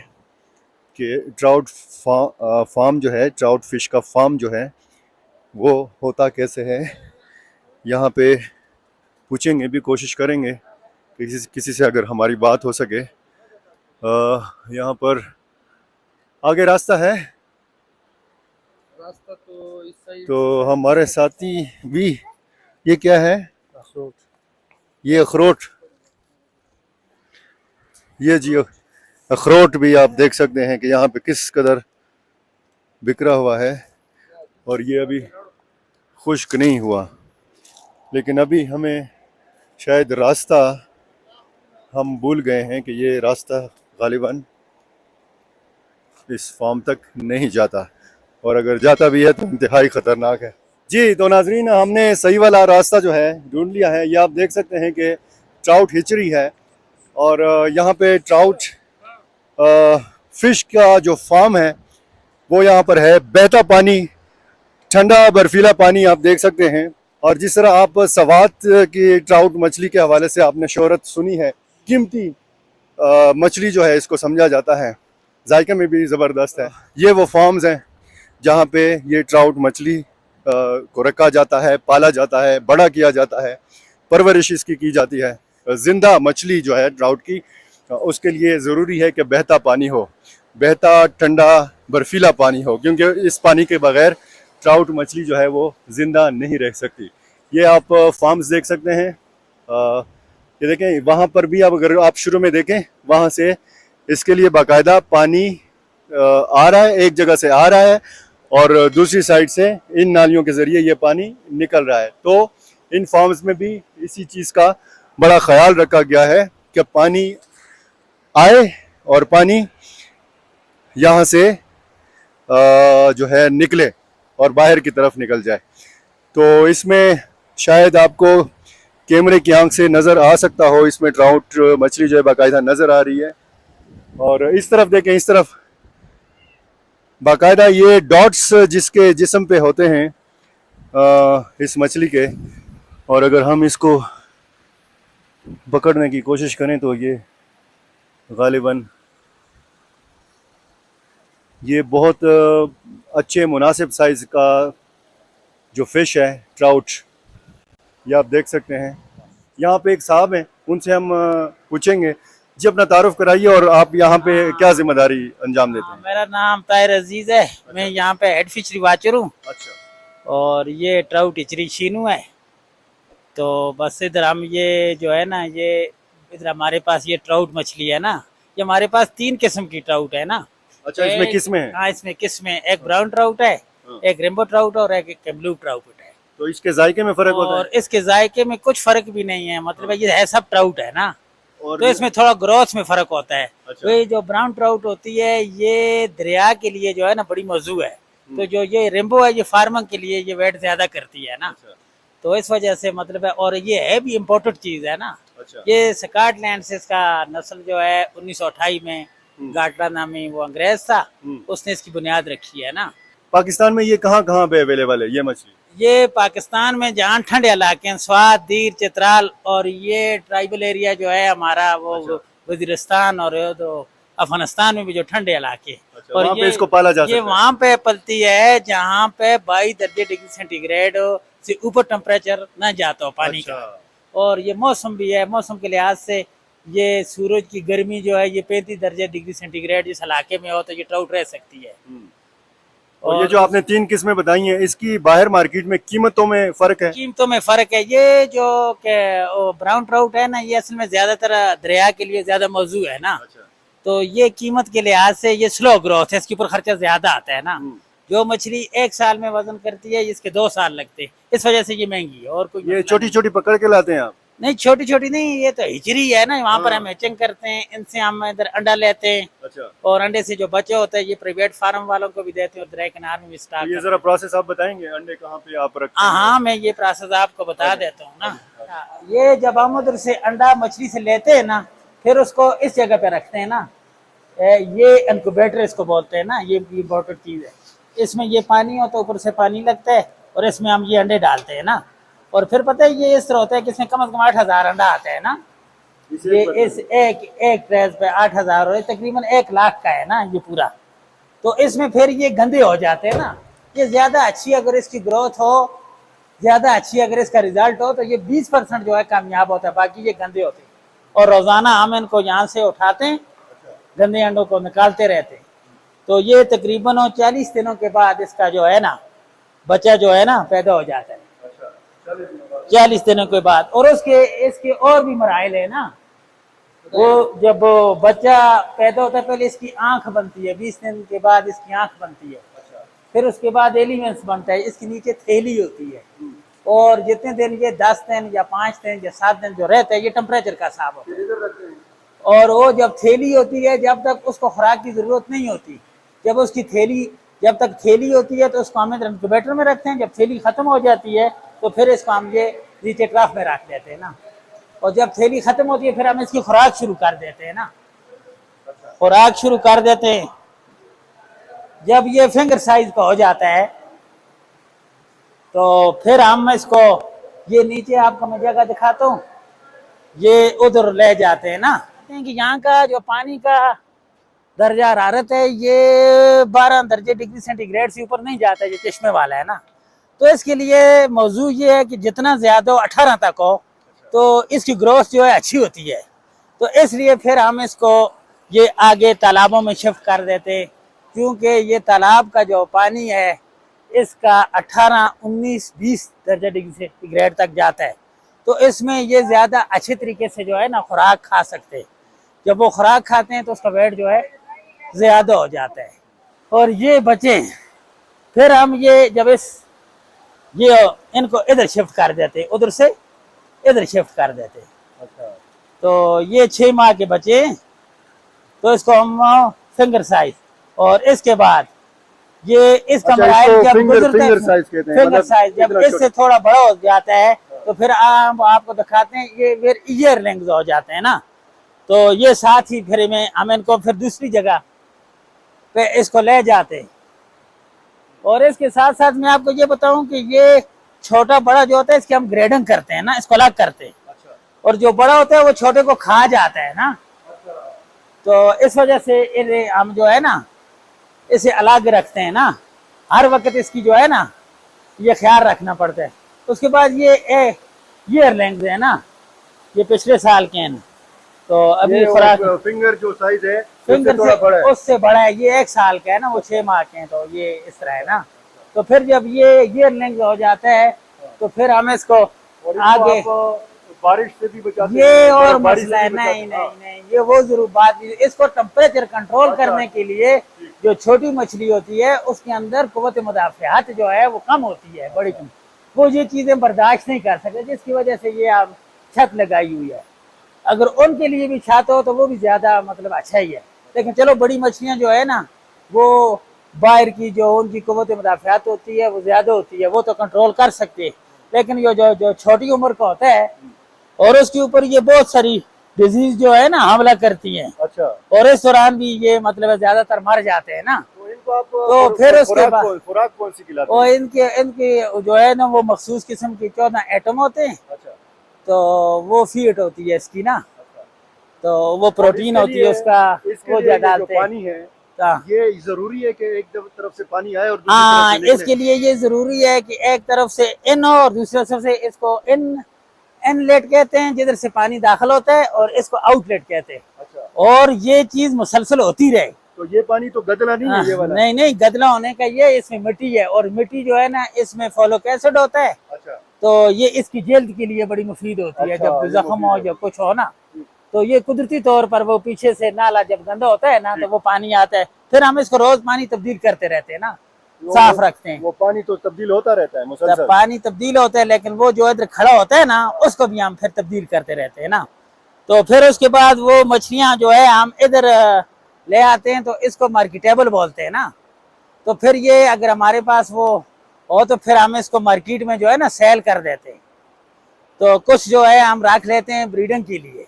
कि ट्राउट फार्म जो है, ट्राउट फिश का फार्म जो है वो होता कैसे है। यहाँ पे पूछेंगे भी, कोशिश करेंगे कि किसी से अगर हमारी बात हो सके। यहाँ पर आगे रास्ता है, रास्ता तो इस साइड, तो हमारे साथी भी, ये क्या है, अखरोट, ये अखरोट, ये जी अखरोट भी आप देख सकते हैं कि यहाँ पे किस कदर बिखरा हुआ है, और ये अभी खुश्क नहीं हुआ। लेकिन अभी हमें शायद रास्ता हम भूल गए हैं कि ये रास्ता गालिबन इस फार्म तक नहीं जाता, और अगर जाता भी है तो इंतहाई ख़तरनाक है जी। तो नाजरीन, हमने सही वाला रास्ता जो है ढूंढ लिया है। ये आप देख सकते हैं कि ट्राउट हिचरी है, और यहाँ पे ट्राउट फिश का जो फार्म है वो यहाँ पर है। बहता पानी, ठंडा बर्फीला पानी आप देख सकते हैं। और जिस तरह आप सवात की ट्राउट मछली के हवाले से आपने शोहरत सुनी है, कीमती मछली जो है इसको समझा जाता है, जायके में भी ज़बरदस्त है। ये वो फार्म्स हैं जहाँ पे ये ट्राउट मछली को रखा जाता है, पाला जाता है, बड़ा किया जाता है, परवरिश इसकी की जाती है। ज़िंदा मछली जो है ट्राउट की, उसके लिए ज़रूरी है कि बहता पानी हो, बहता ठंडा बर्फीला पानी हो, क्योंकि इस पानी के बगैर ट्राउट मछली जो है वो ज़िंदा नहीं रह सकती। ये आप फार्म्स देख सकते हैं। ये देखें, वहाँ पर भी अब अगर आप शुरू में देखें, वहाँ से इसके लिए बाकायदा पानी आ रहा है, एक जगह से आ रहा है और दूसरी साइड से इन नालियों के ज़रिए ये पानी निकल रहा है। तो इन फार्म्स में भी इसी चीज़ का बड़ा ख्याल रखा गया है कि पानी आए और पानी यहाँ से जो है निकले और बाहर की तरफ निकल जाए। तो इसमें शायद आपको कैमरे की आंख से नज़र आ सकता हो, इसमें ट्राउट मछली जो है बाकायदा नज़र आ रही है। और इस तरफ देखें, इस तरफ बाकायदा ये डॉट्स जिसके जिस्म पे होते हैं इस मछली के, और अगर हम इसको पकड़ने की कोशिश करें तो ये गालिबन ये बहुत अच्छे मुनासिब साइज़ का जो फ़िश है ट्राउट, ये आप देख सकते हैं। यहाँ पे एक साहब हैं, उनसे हम पूछेंगे जी अपना तारुफ कराइए और आप यहाँ पे क्या जिम्मेदारी अंजाम देते हैं? मेरा नाम ताहिर अजीज है, मैं यहाँ पे हेड फिशरी वाचर हूँ। अच्छा। और ये ट्राउट इचरी शीनू है। तो बस इधर हम ये जो है ना, ये इधर हमारे पास ये ट्राउट मछली है ना, ये हमारे पास 3 किस्म की ट्राउट है ना। अच्छा, इसमें किस्में हैं? हाँ, इसमें किस्में, एक ब्राउन ट्राउट है, एक रेनबो ट्राउट और एक ब्लू ट्राउट है। तो इसके जायके में फ़र्क होता है? और इसके जायके में कुछ फर्क भी नहीं है, मतलब ये है सब ट्राउट है ना, और तो इसमें थोड़ा ग्रोथ में फर्क होता है। अच्छा। तो ये जो ब्राउन ट्राउट होती है ये दरिया के लिए जो है ना बड़ी मौजू है। तो जो ये रेनबो है ये फार्मिंग के लिए ये वेट ज्यादा करती है ना। अच्छा। तो इस वजह से मतलब है, और ये है भी इम्पोर्टेड चीज है ना। अच्छा। ये स्कॉटलैंड से इसका नस्ल जो है 1928 में गाटला नामी वो अंग्रेज था, उसने इसकी बुनियाद रखी है ना। पाकिस्तान में ये कहाँ कहाँ पे अवेलेबल है ये मछली? ये पाकिस्तान में जहाँ ठंडे इलाके हैं, स्वात, दीर, चित्राल, और ये ट्राइबल एरिया जो है हमारा वो वजीरिस्तान और तो अफगानिस्तान में भी जो ठंडे इलाके। अच्छा, और वहाँ पे इसको पाला जा सकता ये है? वहाँ पे पलती है जहाँ पे 22 दर्जे डिग्री सेंटीग्रेड से ऊपर टेम्परेचर न जाता हो पानी अच्छा। का। और ये मौसम भी है, मौसम के लिहाज से ये सूरज की गर्मी जो है ये 35 दर्जे डिग्री सेंटीग्रेड जिस इलाके में हो तो ये ट्राउट रह सकती है। और ये जो आपने 3 किस्में बताई हैं, इसकी बाहर मार्केट में कीमतों में फर्क है? कीमतों में फर्क है। ये जो ब्राउन ट्राउट है ना, ये असल में ज्यादातर दरिया के लिए ज्यादा मौजू है ना। अच्छा। तो ये कीमत के लिहाज से ये स्लो ग्रोथ है, इसके ऊपर खर्चा ज्यादा आता है ना। जो मछली 1 साल में वजन करती है इसके 2 साल लगते हैं, इस वजह से ये महंगी है। और कोई ये मसला छोटी छोटी पकड़ के लाते हैं आप? नहीं, छोटी छोटी नहीं, ये तो हिजरी है ना, वहाँ पर हम हैचिंग करते हैं, इनसे हम इधर अंडा लेते हैं। अच्छा। और अंडे से जो बच्चे होते हैं ये प्राइवेट फार्म वालों को भी देते हैं और दरिया किनारे में भी स्टॉक। तो ये जरा प्रोसेस आप बताएंगे, अंडे कहाँ पे आप रखते हैं? हाँ, मैं ये प्रोसेस आपको बता देता हूँ ना। ये जब हम उधर से अंडा मछली से लेते हैं ना, फिर उसको इस जगह पे रखते हैं ना, ये इनक्यूबेटर इसको बोलते हैं ना, ये इम्पोर्टेंट चीज है। इसमें ये पानी होता है, ऊपर से पानी लगता है और इसमें हम ये अंडे डालते हैं ना। और फिर पता है ये इस तरह होता है कि इसमें कम से कम 8000 अंडा आता है ना। ये इस एक ट्रेस पे 8000 और तकरीबन 1 लाख का है ना ये पूरा। तो इसमें फिर ये गंदे हो जाते हैं ना। ये ज्यादा अच्छी अगर इसकी ग्रोथ हो, ज्यादा अच्छी अगर इसका रिजल्ट हो तो ये 20% जो है कामयाब होता है, बाकी ये गंदे होते हैं। और रोजाना हम इनको यहाँ से उठाते हैं, गंदे अंडों को निकालते रहते हैं। तो ये तकरीबन 40 दिनों के बाद इसका जो है ना बच्चा जो है ना पैदा हो जाता है। 40 दिनों के बाद। और उसके इसके और भी मराइल है ना। वो जब बच्चा पैदा होता है पहले इसकी आंख बनती है, 20 दिन के बाद इसकी आंख बनती है। फिर उसके बाद एलिमेंट्स बनता है, इसके नीचे थैली होती है। और जितने दिन ये 10 दिन या 5 दिन या 7 दिन जो रहता है ये टेम्परेचर का हिसाब होता है। और वो जब थैली होती है, जब तक उसको खुराक की जरूरत नहीं होती, जब तक थैली होती है तो उसको हम इनक्यूबेटर में रखते हैं। जब थैली खत्म हो जाती है तो फिर इसको हम ये नीचे ट्रफ में रख देते हैं ना। और जब थैली खत्म होती है फिर हम इसकी खुराक शुरू कर देते हैं ना। खुराक शुरू कर देते हैं। जब ये फिंगर साइज का हो जाता है तो फिर हम इसको ये नीचे आपको मैं जगह दिखाता हूँ, ये उधर ले जाते हैं ना, सकते हैं कि यहाँ का जो पानी का दर्जा हरारत है ये 12 दर्जे डिग्री सेंटीग्रेड से ऊपर नहीं जाता है, जो चश्मे वाला है ना। तो इसके लिए मौजू ये है कि जितना ज़्यादा 18 तक हो तो इसकी ग्रोथ जो है अच्छी होती है। तो इसलिए फिर हम इसको ये आगे तालाबों में शिफ्ट कर देते, क्योंकि ये तालाब का जो पानी है इसका 18, 19, 20 दर्जा डिग्री सेंटीग्रेड तक जाता है। तो इसमें ये ज़्यादा अच्छे तरीके से जो है ना खुराक खा सकते हैं। जब वो खुराक खाते हैं तो उसका वेट जो है ज़्यादा हो जाता है। और ये बच्चे फिर हम ये जब ये इनको इधर शिफ्ट कर देते, उधर से इधर शिफ्ट कर देते। तो ये 6 माह के बच्चे, तो इसको हम फिंगर साइज, और इसके बाद ये इसका मराइल जब गुजरते हैं फिंगर साइज, जब इससे थोड़ा बड़ा हो जाता है तो फिर हम आपको दिखाते हैं ये फिर ईयर लेंथ हो जाते हैं ना। तो ये साथ ही फिर हम इनको फिर दूसरी जगह पे इसको ले जाते। और इसके साथ साथ मैं आपको ये बताऊं कि ये छोटा बड़ा जो होता है इसकी हम ग्रेडिंग करते हैं ना, इसको अलग करते हैं। और जो बड़ा होता है वो छोटे को खा जाता है ना। तो इस वजह से हम जो है ना इसे अलग रखते हैं ना, हर वक्त इसकी जो है ना ये ख्याल रखना पड़ता है। उसके बाद ये ईयर लेंथ है ना, ये पिछले साल के हैं ना। तो अभी फिंगर जो साइज है फिंगर से उससे बड़ा है, ये 1 साल का है ना, वो 6 माह के हैं। तो ये इस तरह है ना। तो फिर जब ये ईयर लेंथ हो जाता है तो फिर हम इसको आगे बारिश से भी बचाते ये और मसला है। नहीं, ये वो जरूर बात, इसको टेम्परेचर कंट्रोल करने के लिए जो छोटी मछली होती है उसके अंदर कुव्वत मुदाफ़ात जो है वो कम होती है, बड़ी कम, वो ये चीजें बर्दाश्त नहीं कर सकते, जिसकी वजह से ये आप छत लगाई हुई है। अगर उनके लिए भी छत हो तो वो भी ज्यादा मतलब अच्छा ही है। लेकिन चलो बड़ी मछलियां जो है ना वो बाहर की जो उनकी कुव्वत मुदाफ़ात होती है वो ज्यादा होती है, वो तो कंट्रोल कर सकते हैं। लेकिन जो छोटी उम्र का होता है और उसके ऊपर ये बहुत सारी डिजीज जो है ना हमला करती हैं। अच्छा। और इस दौरान भी ये मतलब ज्यादातर मर जाते हैं ना। तो इनको आप तो फिर उसके बाद खुराक कौन सी खिलाते हैं? और इनके जो है ना वो मखसूस किस्म के 14 एटम होते हैं। अच्छा। तो वो फीड होती है इसकी ना। तो वो प्रोटीन होती है उसका, वो जो डालते हैं। पानी है ये जरूरी है कि एक तरफ से पानी आए और हाँ, इसके लिए ये जरूरी है कि एक तरफ से इन और दूसरी तरफ से इसको इनलेट कहते हैं जिधर से पानी दाखिल होता है, और इसको आउटलेट कहते हैं। अच्छा। और ये चीज मुसलसल होती रहे। तो ये पानी तो गदला नहीं है ये वाला? नहीं, गदला होने का ये इसमें मिट्टी है, और मिट्टी जो है ना इसमें फोलिक एसिड होता है। अच्छा। तो ये इसकी जल्द के लिए बड़ी मुफीद होती है। जब जख्म हो जब कुछ हो ना, तो ये कुदरती तौर पर वो पीछे से नाला जब गंदा होता है ना तो वो पानी आता है। फिर हम इसको रोज पानी तब्दील करते रहते हैं ना, साफ रखते हैं। वो पानी तो तब्दील होता रहता है मुसलसल? पानी तब्दील होता है, लेकिन वो जो इधर खड़ा होता है ना उसको भी हम फिर तब्दील करते रहते हैं ना। तो फिर उसके बाद वो मछलियां जो है हम इधर ले आते हैं, तो इसको मार्केटेबल बोलते हैं ना। तो फिर ये अगर हमारे पास वो हो तो फिर हम इसको मार्केट में जो है ना सेल कर देते हैं। तो कुछ जो है हम रख लेते हैं ब्रीडिंग के लिए।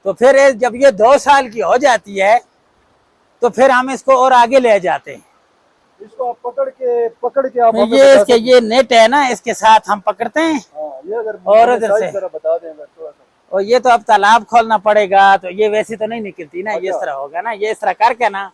तो फिर जब ये 2 साल की हो जाती है तो फिर हम इसको और आगे ले जाते हैं। इसको आप पकड़ के आप ये नेट है ना, इसके साथ हम पकड़ते हैं। ये अगर और इधर से बता दें थोड़ा सा। और ये तो अब तालाब खोलना पड़ेगा, तो ये वैसे तो नहीं निकलती ना। ये इस तरह होगा ना, ये इस तरह करके ना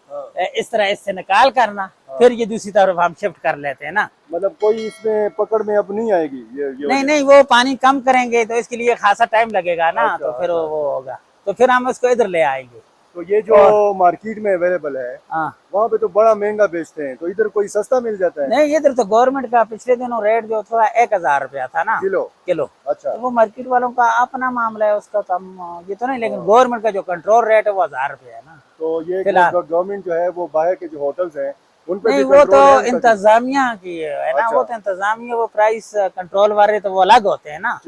इस तरह इससे निकाल करना, फिर ये दूसरी तरफ हम शिफ्ट कर लेते हैं ना। मतलब कोई इसमें पकड़ में अब नहीं आएगी ये नहीं, वो पानी कम करेंगे तो इसके लिए खासा टाइम लगेगा ना। तो फिर वो होगा, तो फिर हम इसको इधर ले आएंगे। तो ये जो मार्केट में अवेलेबल है वहाँ पे तो बड़ा महंगा बेचते हैं, तो इधर कोई सस्ता मिल जाता है? नहीं, इधर तो गवर्नमेंट का पिछले दिनों रेट जो थोड़ा 1000 रुपया था ना किलो। अच्छा। तो वो मार्केट वालों का अपना मामला है, उसका तो हम ये तो नहीं, लेकिन गवर्नमेंट का जो कंट्रोल रेट है वो 1000 रुपया है ना। तो ये गवर्नमेंट जो है वो बाहर के जो होटल्स हैं उन पे नहीं, वो तो इंतजामिया की है ना। वो तो इंतजामिया, वो प्राइस कंट्रोल वाले तो वो अलग होते हैं ना,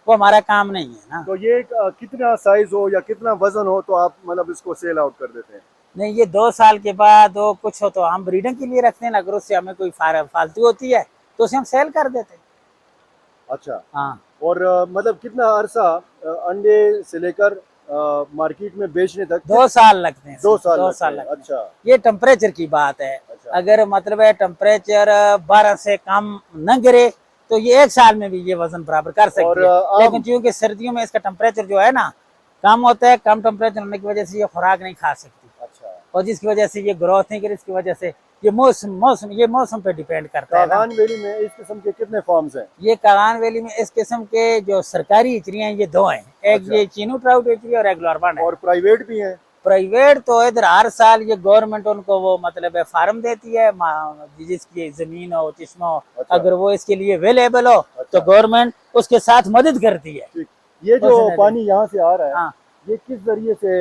वो हमारा काम नहीं है ना। तो ये कितना साइज हो या कितना वजन हो तो आप मतलब इसको सेल आउट कर देते हैं? नहीं, ये 2 साल के बाद वो कुछ हो तो हम ब्रीडिंग के लिए रखते हैं। अगर उससे हमें कोई फालतू होती है तो उसे हम सेल कर देते हैं। अच्छा। हाँ। और मतलब कितना अरसा अंडे से लेकर मार्केट में बेचने तक? 2 साल लगते हैं। 2 साल लगते हैं। अच्छा। ये टेम्परेचर की बात है। अच्छा। अगर मतलब है टेम्परेचर 12 से कम न गिरे तो ये 1 साल में भी ये वजन बराबर कर सकते हैं। लेकिन क्योंकि सर्दियों में इसका टेम्परेचर जो है ना कम होता है, कम टेम्परेचर होने की वजह से ये खुराक नहीं खा सकती, अच्छा, और जिसकी वजह से ये ग्रोथ नहीं करी, इसकी वजह से ये मौसम पे डिपेंड करता है ना। कागान वैली में इस किस्म के कितने फार्म्स हैं? ये कागान वैली में इस किस्म के जो सरकारी इचरियाँ हैं ये दो हैं, एक अच्छा। ये चीनू ट्राउट इचरी और एक लॉरबन है। और प्राइवेट भी हैं? प्राइवेट तो इधर हर साल ये गवर्नमेंट उनको वो मतलब है फार्म देती है, जिसकी जमीन हो, चश्मा हो, अच्छा। अगर वो इसके लिए अवेलेबल हो तो गवर्नमेंट उसके साथ मदद करती है। ठीक। ये जो उसने- पानी यहाँ से आ रहा है, हाँ। ये किस जरिए से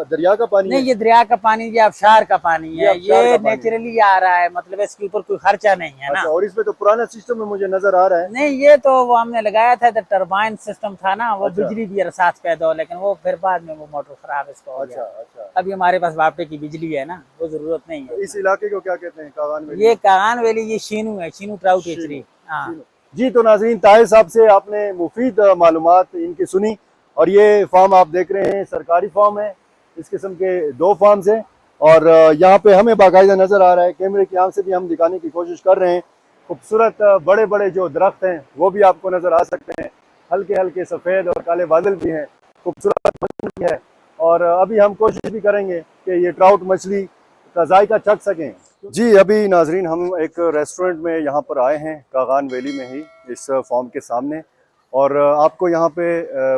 दरिया का पानी नहीं, है? ये दरिया का पानी, ये आबशार का पानी ये है, आबशार ये का पानी है। नेचुरली आ रहा है, मतलब इसके ऊपर कोई खर्चा नहीं है ना। अच्छा, और इसमें तो पुराना सिस्टम में मुझे नजर आ रहा है। नहीं, ये तो वो हमने लगाया था, टरबाइन सिस्टम था ना, वो अच्छा। बिजली भी साथ पैदा हो, लेकिन वो फिर बाद में वो मोटर खराब इसको हो अच्छा, गया। अच्छा। अभी हमारे पास वापटे की बिजली है ना, वो जरूरत नहीं है। इस इलाके को क्या कहते हैं, कागान वैली? ये कागान वैली, ये शीनू है, शीनू ट्राउट शीनू। इचरी। हाँ, जी, तो नाज़रीन, ताहिर साहब से आपने मुफीद मालूमात इनकी सुनी, और ये फार्म आप देख रहे हैं सरकारी फार्म है। इस किस्म के 2 फार्म्स हैं, और यहाँ पे हमें बाकायदा नज़र आ रहा है, कैमरे की आंख से भी हम दिखाने की कोशिश कर रहे हैं। खूबसूरत बड़े बड़े जो दरख्त हैं वो भी आपको नज़र आ सकते हैं, हल्के हल्के सफ़ेद और काले बादल भी हैं, खूबसूरत मौसम भी है। और अभी हम कोशिश भी करेंगे कि ये ट्राउट मछली का जायका चख सकें। जी, अभी नाजरीन हम एक रेस्टोरेंट में यहाँ पर आए हैं, कागान वैली में ही, इस फार्म के सामने, और आपको यहाँ पे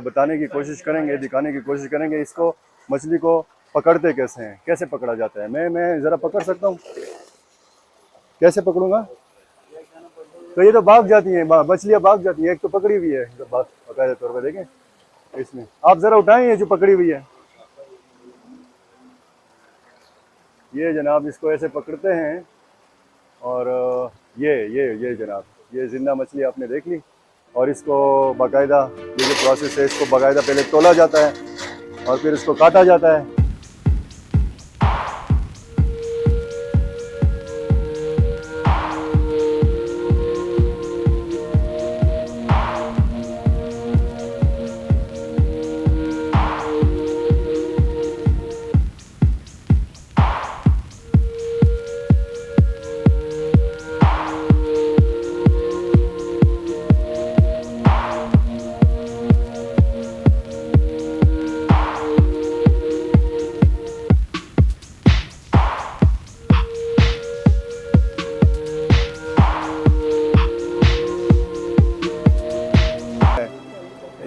बताने की कोशिश करेंगे, दिखाने की कोशिश करेंगे इसको, मछली को पकड़ते कैसे हैं, कैसे पकड़ा जाता है। मैं ज़रा पकड़ सकता हूँ? कैसे पकड़ूंगा? तो ये तो भाग जाती हैं, मछलियाँ भाग जाती हैं। एक तो पकड़ी हुई है बाकायदा तौर पर, देखें इसमें, आप ज़रा उठाएं ये जो पकड़ी हुई है। ये जनाब इसको ऐसे पकड़ते हैं, और ये जनाब, ये जिंदा मछली आपने देख ली, और इसको बाकायदा ये जो प्रोसेस है, इसको बाकायदा पहले तोला जाता है और फिर इसको काटा जाता है।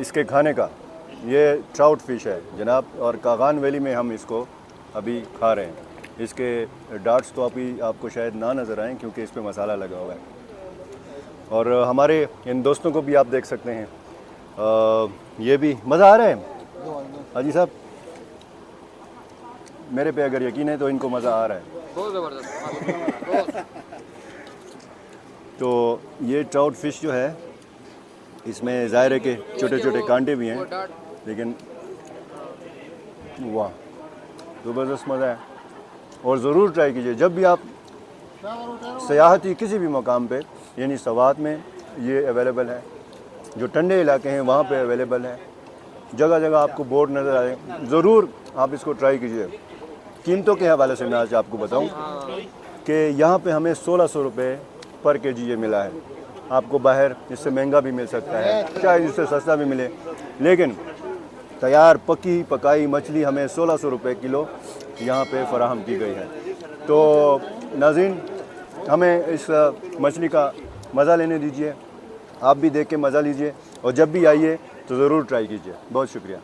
इसके खाने का ये ट्राउट फिश है जनाब, और कागान वैली में हम इसको अभी खा रहे हैं। इसके डार्ट्स तो आपको शायद ना नज़र आएँ क्योंकि इस पे मसाला लगा हुआ है, और हमारे इन दोस्तों को भी आप देख सकते हैं, ये भी मज़ा आ रहा है। हाजी साहब, मेरे पे अगर यकीन है तो इनको मज़ा आ रहा है, बहुत ज़बरदस्त। तो ये ट्राउट फिश जो है, इसमें ज़ाहिर है कि छोटे छोटे कांटे भी हैं, लेकिन वाह, ज़बरदस्त मज़ा है। और ज़रूर ट्राई कीजिए जब भी आप सयाहती किसी भी मकाम पे, यानी सवात में ये अवेलेबल है, जो ठंडे इलाके हैं वहाँ पे अवेलेबल है, जगह जगह आपको बोर्ड नज़र आए, ज़रूर आप इसको ट्राई कीजिए। कीमतों के हवाले से मैं आज आपको बताऊँ कि यहाँ पे हमें 1600 रुपये पर केजी ये मिला है। आपको बाहर इससे महंगा भी मिल सकता है, शायद इससे सस्ता भी मिले, लेकिन तैयार पकी पकाई मछली हमें 1600 रुपये किलो यहाँ पे फराहम की गई है। तो नाज़रीन, हमें इस मछली का मज़ा लेने दीजिए, आप भी देख के मज़ा लीजिए, और जब भी आइए तो ज़रूर ट्राई कीजिए। बहुत शुक्रिया।